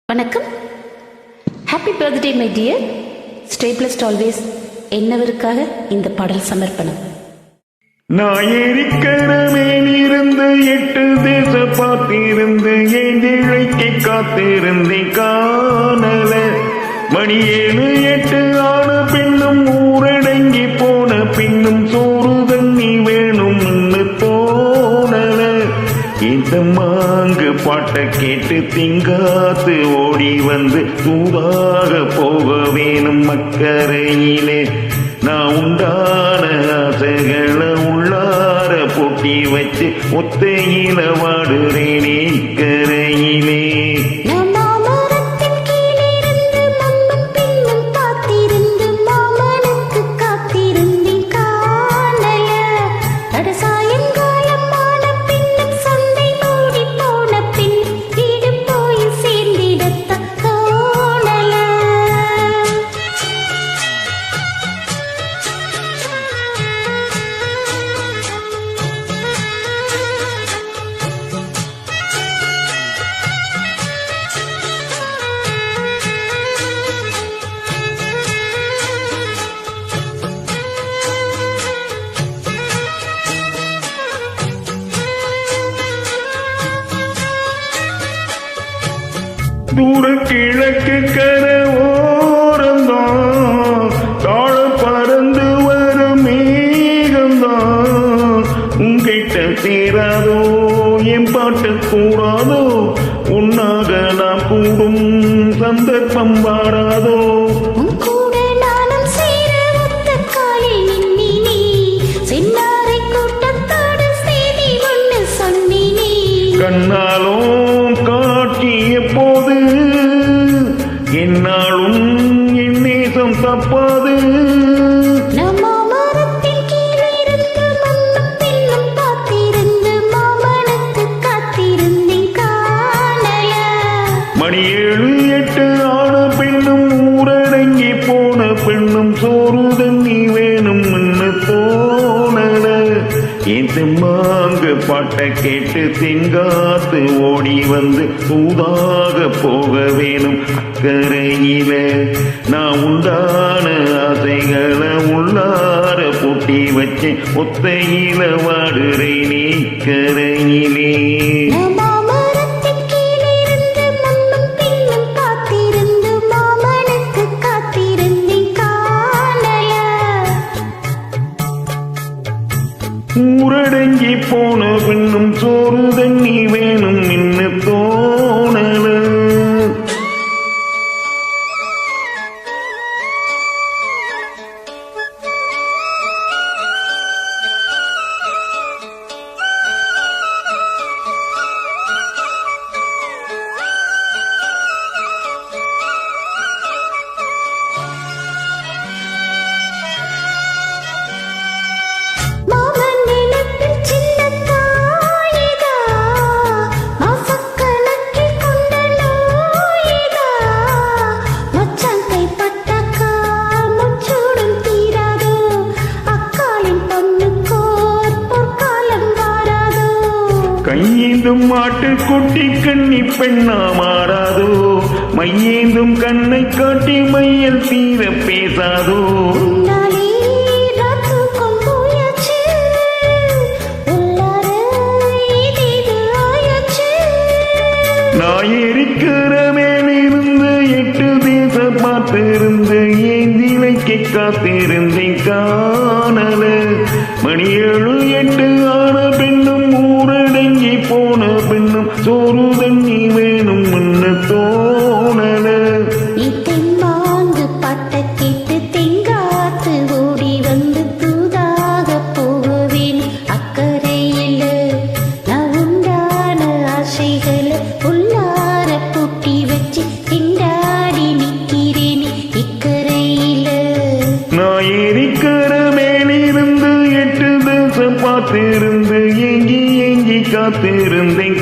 வணக்கம். Happy birthday my dear. Stay blessed always. என்னவருக்காக இந்த பாடல் சமர்ப்பணம். நாயரிக்கரமேலிருந்து 8 தேச பார்த்திருந்து ஏந்திழைக்கு காத்திருந்தேன் காணல. மணி 7 8 ஆன பின்னும் ஊரடங்கி போன பின்னும் சோறு தண்ணி வேணும்னு தோணல. இந்த மாங்கு பாட்டை கேட்டு திங்காத்து ஓடி வந்து தூதாக போக வேணும் அக்கரையிலே. நான் உண்டான ஆசைகளை உள்ளார பொட்டி வச்சு ஒத்தையில வாடுறேனே கரையிலே. தூர கிழக்கு கரை ஓரந்தான் தாழ பறந்து வரும் மேகம்தான். உங்கிட்ட சேராதோ என் பாட்டு கூடாதோ, உன்னாக நான் கூடும் சந்தர்ப்பம் வாராதோ. கண்ணாலும் காட்டிய போது என்னாலும் என் நேசம் தப்பாது. மணி 7 8 ஆன பெண்ணும் ஊரடங்கி போன பெண்ணும் சோறு தண்ணி வேணும் தோணல. இந்த மாங்கு பாட்டை கேட்டு தெங்காத்து ஓடி வந்து சூதாக போக வேணும் அக்கரையில. நான் உண்டான ஆசைகளை உள்ளார பூட்டி வச்சேன் ஒத்தையில வாடுறேனே கரையிலே. ஊரடங்கி போன பின்னும் சோறு தண்ணி வேணும் தோணல. கையேந்தும் மாட்டு குட்டி கண்ணி பெண்ணா மாறாதோ, மையேந்தும் கண்ணை காட்டி மையல் தீர பேசாதோ. நாயரிக்கிற மேலிருந்து 8 தேச பார்த்திருந்து ஏந்திலைக்கு காத்திருந்தேன் காணல. மணி 7 8 ஆன பெண்ணும் ஊரடங்கி போன பெண்ணும் சோறு தண்ணி வேணும் தோணல. நாயரிக்கிற மேலிருந்து 8 தேசம் பார்த்திருந்து ஏங்கி ஏங்கி காத்திருந்தேன்